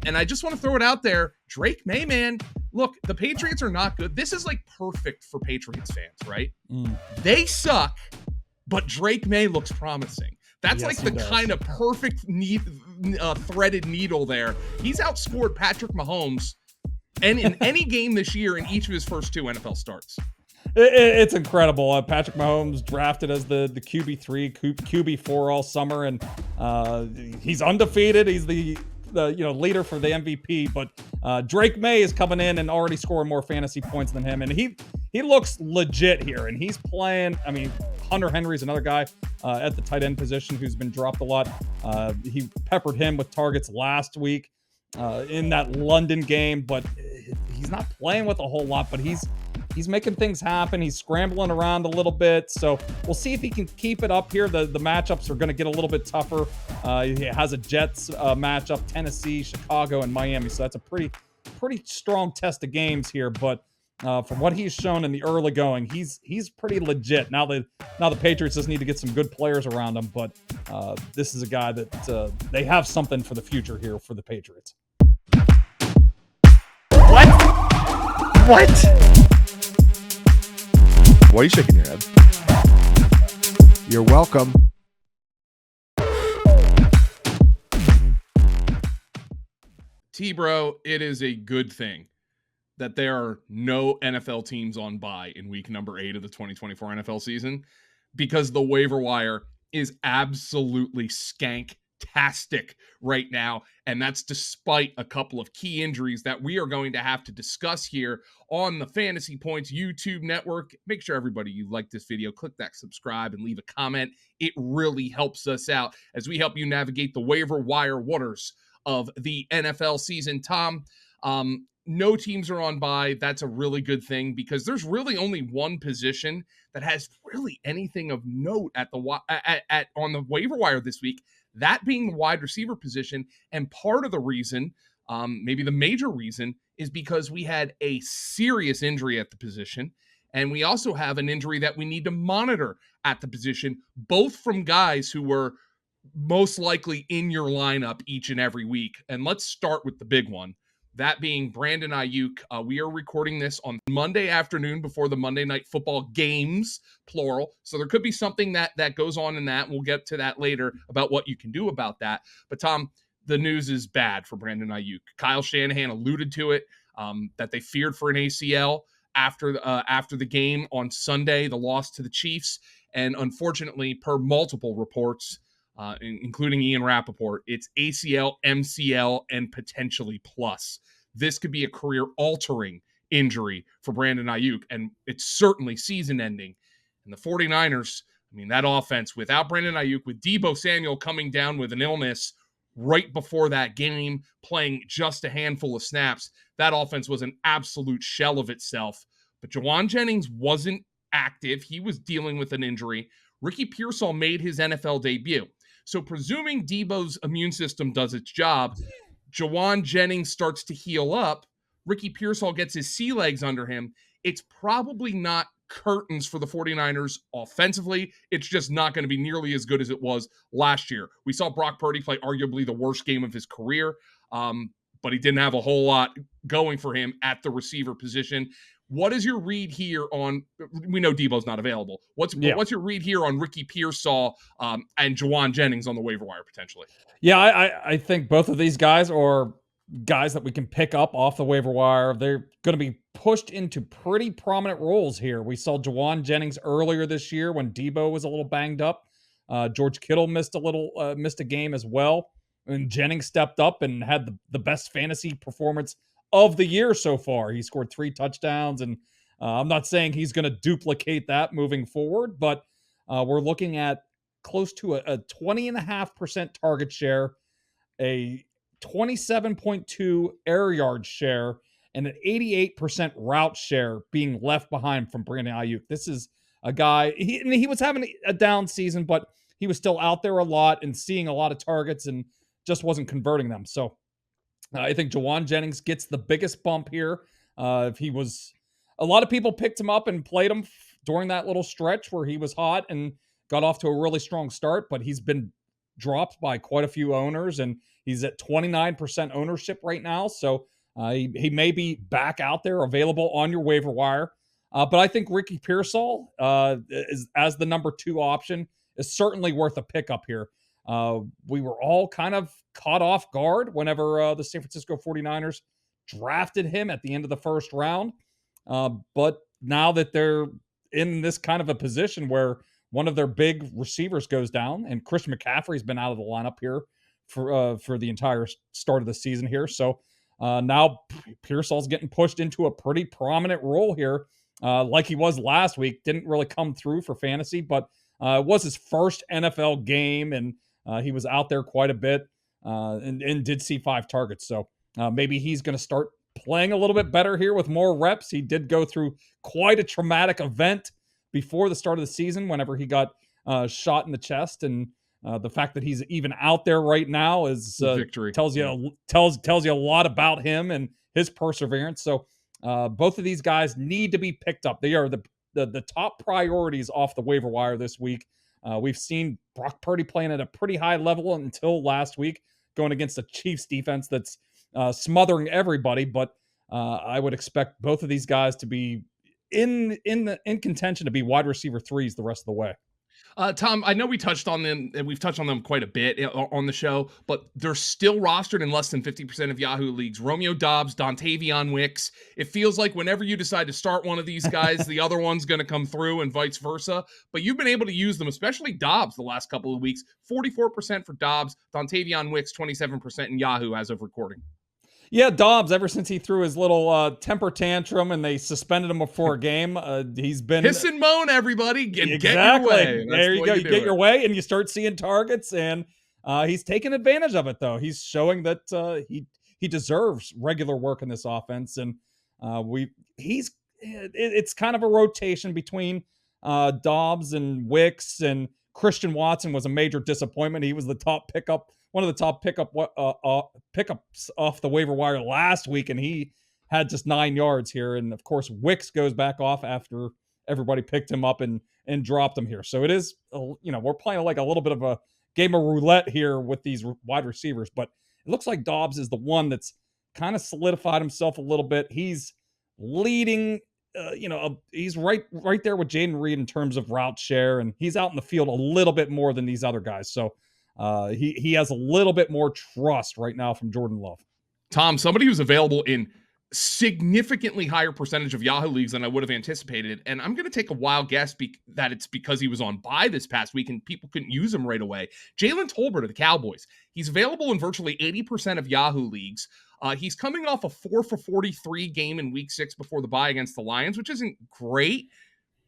And I just want to throw it out there. Drake Maye, man, look, the Patriots are not good. This is like perfect for Patriots fans, right? They suck, but Drake Maye looks promising. That's like the kind of perfect threaded needle there. He's outscored Patrick Mahomes and in any game this year in each of his first 2 NFL starts. It's incredible. Patrick Mahomes drafted as the QB3, QB4 all summer, and he's undefeated. He's the leader for the MVP. But Drake Maye is coming in and already scoring more fantasy points than him, and he looks legit here. And he's playing. I mean, Hunter Henry's another guy at the tight end position who's been dropped a lot. He peppered him with targets last week in that London game, but he's not playing with a whole lot. But he's making things happen. He's scrambling around a little bit. So we'll see if he can keep it up here. The matchups are going to get a little bit tougher. He has a Jets matchup, Tennessee, Chicago, and Miami. So that's a pretty strong test of games here. But from what he's shown in the early going, he's pretty legit. Now the Patriots just need to get some good players around him. But this is a guy that they have something for the future here for the Patriots. What? Why are you shaking your head? You're welcome. T-Bro, it is a good thing that there are no NFL teams on bye in week number 8 of the 2024 NFL season, because the waiver wire is absolutely skank-tastic right now, and that's despite a couple of key injuries that we are going to have to discuss here on the Fantasy Points YouTube network. Make sure everybody, you like this video, click that subscribe and leave a comment. It really helps us out as we help you navigate the waiver wire waters of the NFL season. Tom, no teams are on bye. That's a really good thing, because there's really only one position that has really anything of note on the waiver wire this week, that being the wide receiver position. And part of the reason, maybe the major reason, is because we had a serious injury at the position, and we also have an injury that we need to monitor at the position, both from guys who were most likely in your lineup each and every week. And let's start with the big one, that being Brandon Aiyuk. We are recording this on Monday afternoon before the Monday Night Football games, plural. So there could be something that goes on in that. We'll get to that later about what you can do about that. But Tom, the news is bad for Brandon Aiyuk. Kyle Shanahan alluded to it, that they feared for an ACL after the game on Sunday, the loss to the Chiefs. And unfortunately, per multiple reports, including Ian Rappaport, it's ACL, MCL, and potentially plus. This could be a career-altering injury for Brandon Aiyuk, and it's certainly season-ending. And the 49ers, I mean, that offense, without Brandon Aiyuk, with Deebo Samuel coming down with an illness right before that game, playing just a handful of snaps, that offense was an absolute shell of itself. But Jauan Jennings wasn't active. He was dealing with an injury. Ricky Pearsall made his NFL debut. So presuming Deebo's immune system does its job, Jauan Jennings starts to heal up, Ricky Pearsall gets his sea legs under him, it's probably not curtains for the 49ers offensively. It's just not going to be nearly as good as it was last year. We saw Brock Purdy play arguably the worst game of his career, but he didn't have a whole lot going for him at the receiver position. What is your read here on, we know Deebo's not available. What's your read here on Ricky Pearsall and Jauan Jennings on the waiver wire potentially? Yeah, I think both of these guys are guys that we can pick up off the waiver wire. They're going to be pushed into pretty prominent roles here. We saw Jauan Jennings earlier this year when Deebo was a little banged up. George Kittle missed a game as well. And Jennings stepped up and had the best fantasy performance of the year so far. He scored 3 touchdowns, and I'm not saying he's going to duplicate that moving forward, but we're looking at close to a 20.5% target share, a 27.2 air yard share, and an 88% route share being left behind from Brandon Aiyuk. This is a guy, he was having a down season, but he was still out there a lot and seeing a lot of targets and just wasn't converting them. So I think Jauan Jennings gets the biggest bump here. If he was, a lot of people picked him up and played him during that little stretch where he was hot and got off to a really strong start, but he's been dropped by quite a few owners, and he's at 29% ownership right now. So he may be back out there available on your waiver wire. But I think Ricky Pearsall is as the number 2 option is certainly worth a pickup here. We were all kind of caught off guard whenever the San Francisco 49ers drafted him at the end of the first round. But now that they're in this kind of a position where one of their big receivers goes down, and Christian McCaffrey's been out of the lineup here for the entire start of the season here. So now Pearsall's getting pushed into a pretty prominent role here, like he was last week. Didn't really come through for fantasy, but it was his first NFL game, and he was out there quite a bit and did see 5 targets. So maybe he's going to start playing a little bit better here with more reps. He did go through quite a traumatic event before the start of the season whenever he got shot in the chest, and the fact that he's even out there right now is victory. tells you a lot about him and his perseverance. So both of these guys need to be picked up. They are the top priorities off the waiver wire this week. We've seen Brock Purdy playing at a pretty high level until last week, going against a Chiefs defense that's smothering everybody. But I would expect both of these guys to be in contention to be wide receiver 3s the rest of the way. Tom, I know we touched on them, and we've touched on them quite a bit on the show, but they're still rostered in less than 50% of Yahoo leagues. Romeo Doubs, Dontavion Wicks. It feels like whenever you decide to start one of these guys, the other one's going to come through and vice versa. But you've been able to use them, especially Doubs, the last couple of weeks. 44% for Doubs, Dontavion Wicks, 27% in Yahoo as of recording. Yeah, Dobbs, ever since he threw his little temper tantrum and they suspended him before a game, he's been... Hiss and moan, everybody. Get your way. There you go. You get your way, and you start seeing targets, and he's taking advantage of it, though. He's showing that he deserves regular work in this offense, and it's kind of a rotation between Dobbs and Wicks, and Christian Watson was a major disappointment. He was the top pickup, one of the top pickups off the waiver wire last week, and he had just 9 yards here. And of course, Wicks goes back off after everybody picked him up and dropped him here. So it is, we're playing like a little bit of a game of roulette here with these wide receivers, but it looks like Dobbs is the one that's kind of solidified himself a little bit. He's leading. He's right there with Jaden Reed in terms of route share, and he's out in the field a little bit more than these other guys. So he has a little bit more trust right now from Jordan Love. Tom, somebody who's available in significantly higher percentage of Yahoo leagues than I would have anticipated, and I'm going to take a wild guess that it's because he was on bye this past week and people couldn't use him right away. Jalen Tolbert of the Cowboys. He's available in virtually 80% of Yahoo leagues. He's coming off a 4-for-43 game in week 6 before the bye against the Lions, which isn't great.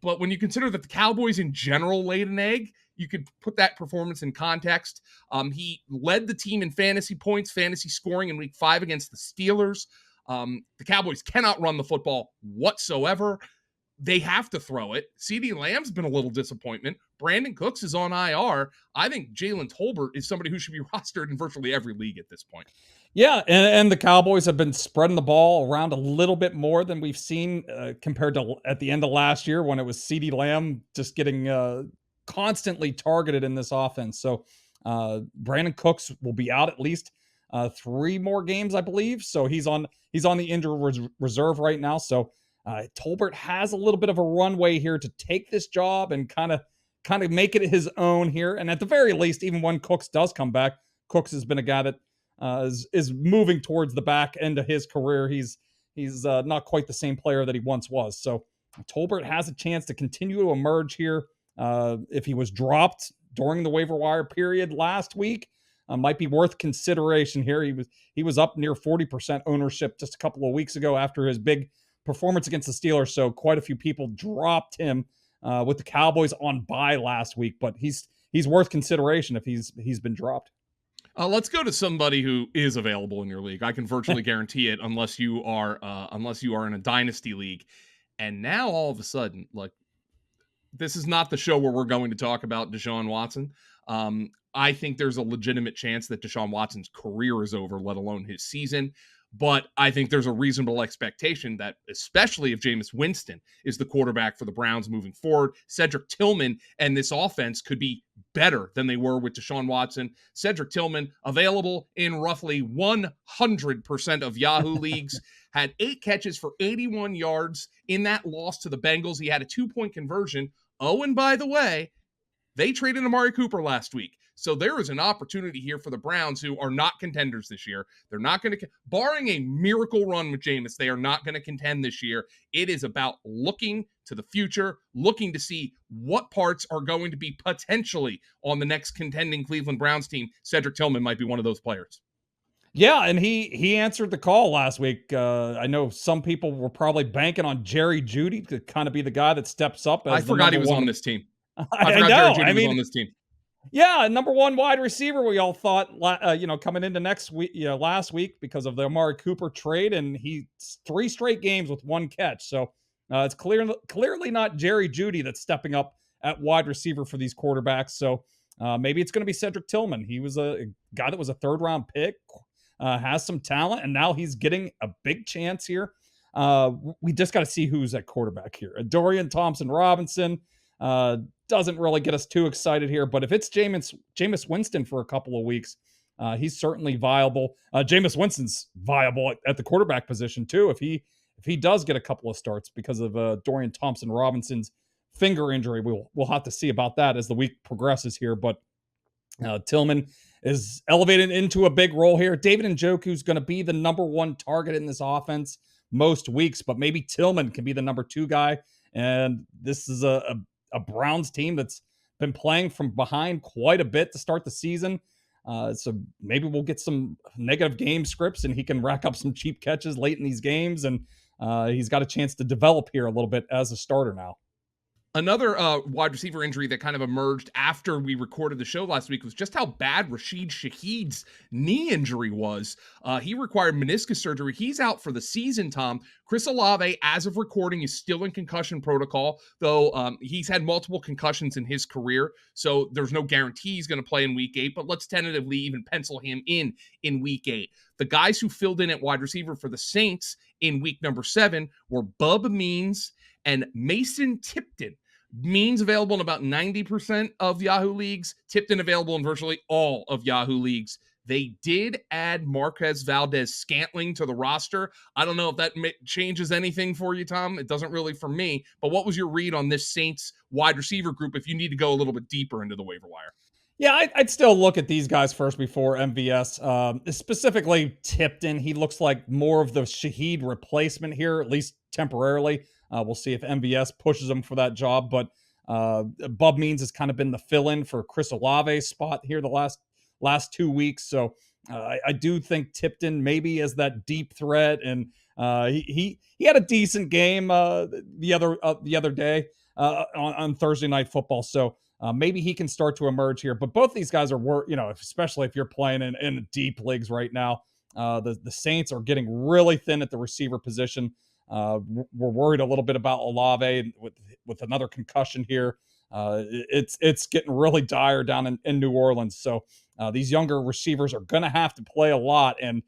But when you consider that the Cowboys in general laid an egg, you could put that performance in context. He led the team in fantasy points, fantasy scoring in week 5 against the Steelers. The Cowboys cannot run the football whatsoever. They have to throw it. CeeDee Lamb's been a little disappointment. Brandon Cooks is on IR. I think Jalen Tolbert is somebody who should be rostered in virtually every league at this point. Yeah, and the Cowboys have been spreading the ball around a little bit more than we've seen compared to at the end of last year when it was CeeDee Lamb just getting constantly targeted in this offense. So Brandon Cooks will be out at least 3 more games, I believe. So he's on the injured reserve right now. So Tolbert has a little bit of a runway here to take this job and kind of make it his own here. And at the very least, even when Cooks does come back, Cooks has been a guy that is moving towards the back end of his career. He's not quite the same player that he once was. So Tolbert has a chance to continue to emerge here. If he was dropped during the waiver wire period last week, might be worth consideration here. He was up near 40% ownership just a couple of weeks ago after his big performance against the Steelers. So quite a few people dropped him with the Cowboys on bye last week, but he's worth consideration if he's been dropped. Let's go to somebody who is available in your league. I can virtually guarantee it, unless you are in a dynasty league. And now all of a sudden, like, this is not the show where we're going to talk about Deshaun Watson. I think there's a legitimate chance that Deshaun Watson's career is over, let alone his season. But I think there's a reasonable expectation that, especially if Jameis Winston is the quarterback for the Browns moving forward, Cedric Tillman and this offense could be better than they were with Deshaun Watson. Cedric Tillman, available in roughly 100% of Yahoo leagues, had 8 catches for 81 yards in that loss to the Bengals. He had a 2-point conversion. Oh, and by the way, they traded Amari Cooper last week. So there is an opportunity here for the Browns, who are not contenders this year. They're not going to, barring a miracle run with Jameis, they are not going to contend this year. It is about looking to the future, looking to see what parts are going to be potentially on the next contending Cleveland Browns team. Cedric Tillman might be one of those players. Yeah, and he answered the call last week. I know some people were probably banking on Jerry Jeudy to kind of be the guy that steps up as I forgot he was on this team. I forgot know. Jerry Jeudy was on this team. Yeah, number 1 wide receiver, we all thought, coming into next week, last week because of the Amari Cooper trade, and he 3 straight games with 1 catch. So it's clearly not Jerry Jeudy that's stepping up at wide receiver for these quarterbacks. So maybe it's going to be Cedric Tillman. He was a guy that was a 3rd-round pick, has some talent, and now he's getting a big chance here. We just got to see who's at quarterback here. Dorian Thompson-Robinson doesn't really get us too excited here, but if it's Jameis Winston for a couple of weeks, he's certainly viable. Jameis Winston's viable at the quarterback position too. If he does get a couple of starts because of Dorian Thompson-Robinson's finger injury, we'll have to see about that as the week progresses here. But Tillman is elevated into a big role here. David Njoku's going to be the number 1 target in this offense most weeks, but maybe Tillman can be the number 2 guy. And this is a Browns team that's been playing from behind quite a bit to start the season. So maybe we'll get some negative game scripts and he can rack up some cheap catches late in these games. And he's got a chance to develop here a little bit as a starter now. Another wide receiver injury that kind of emerged after we recorded the show last week was just how bad Rashid Shaheed's knee injury was. He required meniscus surgery. He's out for the season, Tom. Chris Olave, as of recording, is still in concussion protocol, though he's had multiple concussions in his career, so there's no guarantee he's going to play in Week 8, but let's tentatively even pencil him in Week 8. The guys who filled in at wide receiver for the Saints in week number 7 were Bub Means and Mason Tipton. Means available in about 90% of Yahoo leagues. Tipton available in virtually all of Yahoo leagues. They did add Marquez Valdez-Scantling to the roster. I don't know if that changes anything for you, Tom. It doesn't really for me. But what was your read on this Saints wide receiver group if you need to go a little bit deeper into the waiver wire? Yeah, I'd still look at these guys first before MVS. Specifically Tipton. He looks like more of the Shaheed replacement here, at least temporarily. We'll see if MVS pushes him for that job. But Bub Means has kind of been the fill-in for Chris Olave's spot here the last 2 weeks. So I do think Tipton maybe as that deep threat. And he had a decent game the other day on Thursday Night Football. So maybe he can start to emerge here. But both these guys are, especially if you're playing in deep leagues right now, the Saints are getting really thin at the receiver position. We're worried a little bit about Olave with another concussion here. It's getting really dire down in New Orleans. So these younger receivers are going to have to play a lot, and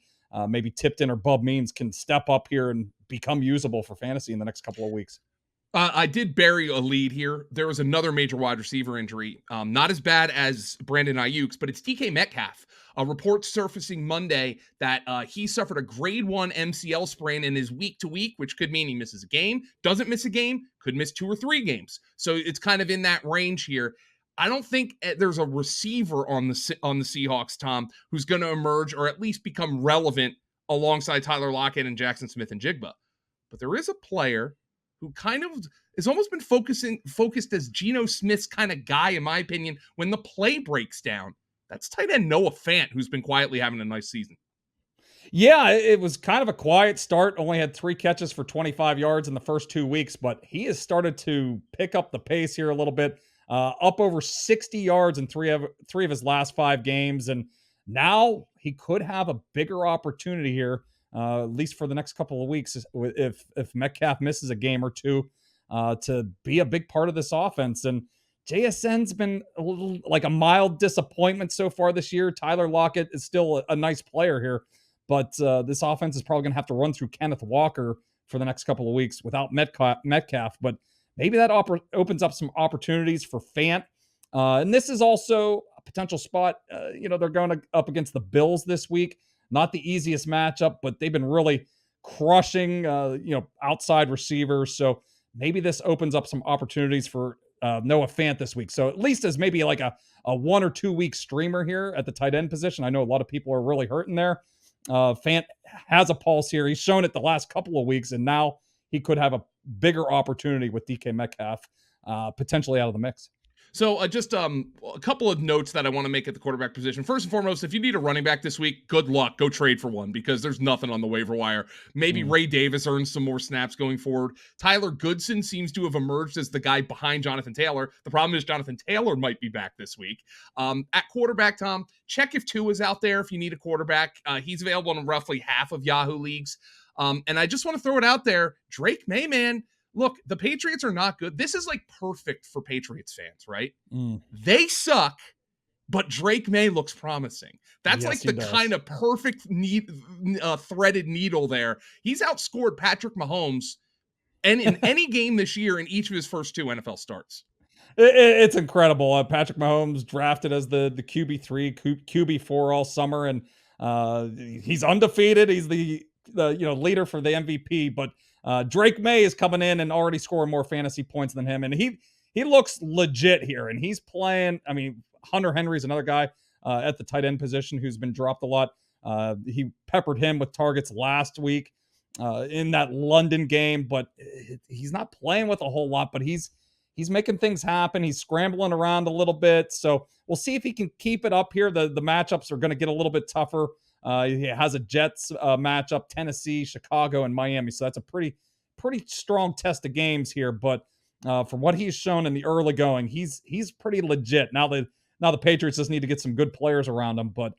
maybe Tipton or Bub Means can step up here and become usable for fantasy in the next couple of weeks. I did bury a lead here. There was another major wide receiver injury. Not as bad as Brandon Aiyuk's, but it's DK Metcalf. A report surfacing Monday that he suffered a grade 1 MCL sprain in his week to week, which could mean he misses a game, doesn't miss a game, could miss 2 or 3 games. So it's kind of in that range here. I don't think there's a receiver on the Seahawks, Tom, who's going to emerge or at least become relevant alongside Tyler Lockett and Jackson Smith and Jigba. But there is a player who kind of has almost been focused as Geno Smith's kind of guy, in my opinion, when the play breaks down. That's tight end Noah Fant, who's been quietly having a nice season. Yeah, it was kind of a quiet start. Only had 3 catches for 25 yards in the first 2 weeks, but he has started to pick up the pace here a little bit. Up over 60 yards in three of his last 5 games. And now he could have a bigger opportunity here, at least for the next couple of weeks, if Metcalf misses a game or 2, to be a big part of this offense. And JSN's been a little like a mild disappointment so far this year. Tyler Lockett is still a nice player here, but this offense is probably going to have to run through Kenneth Walker for the next couple of weeks without Metcalf. But maybe that opens up some opportunities for Fant. And this is also a potential spot. They're going up against the Bills this week. Not the easiest matchup, but they've been really crushing, outside receivers. So maybe this opens up some opportunities for Noah Fant this week. So at least as maybe like a 1 or 2 week streamer here at the tight end position. I know a lot of people are really hurting there. Fant has a pulse here. He's shown it the last couple of weeks, and now he could have a bigger opportunity with DK Metcalf potentially out of the mix. So just a couple of notes that I want to make at the quarterback position. First and foremost, if you need a running back this week, good luck. Go trade for one because there's nothing on the waiver wire. Maybe Ray Davis earns some more snaps going forward. Tyler Goodson seems to have emerged as the guy behind Jonathan Taylor. The problem is Jonathan Taylor might be back this week. At quarterback, Tom, check if Tua is out there if you need a quarterback. He's available in roughly half of Yahoo leagues. And I just want to throw it out there. Drake Maye, man. Look, the Patriots are not good. This is like perfect for Patriots fans, right? They suck, but Drake Maye looks promising. That's like the kind of perfect threaded needle there. He's outscored Patrick Mahomes and in any game this year in each of his first 2 NFL starts. It's incredible. Patrick Mahomes drafted as the QB3, QB4 all summer, and he's undefeated. He's the leader for the MVP, but Drake Maye is coming in and already scoring more fantasy points than him, and he looks legit here, and he's playing. I mean, Hunter Henry's another guy at the tight end position who's been dropped a lot. He peppered him with targets last week in that London game, but he's not playing with a whole lot, but he's making things happen. He's scrambling around a little bit, so we'll see if he can keep it up here. The matchups are going to get a little bit tougher. He has a Jets matchup, Tennessee, Chicago, and Miami. So that's a pretty strong test of games here. But from what he's shown in the early going, he's pretty legit. Now the Patriots just need to get some good players around him. But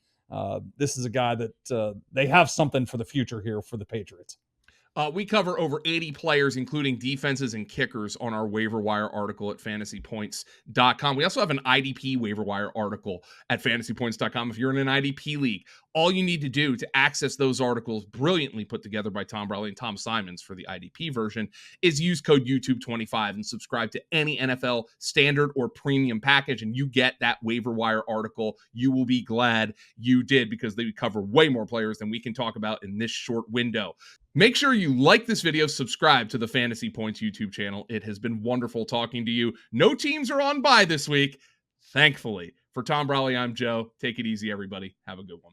this is a guy that they have something for the future here for the Patriots. We cover over 80 players, including defenses and kickers, on our waiver wire article at FantasyPoints.com. We also have an IDP waiver wire article at FantasyPoints.com. If you're in an IDP league, all you need to do to access those articles, brilliantly put together by Tom Bradley and Tom Simons for the IDP version, is use code YouTube25 and subscribe to any NFL standard or premium package, and you get that waiver wire article. You will be glad you did because they cover way more players than we can talk about in this short window. Make sure you like this video, subscribe to the Fantasy Points YouTube channel. It has been wonderful talking to you. No teams are on bye this week, thankfully. For Tom Brawley, I'm Joe. Take it easy, everybody. Have a good one.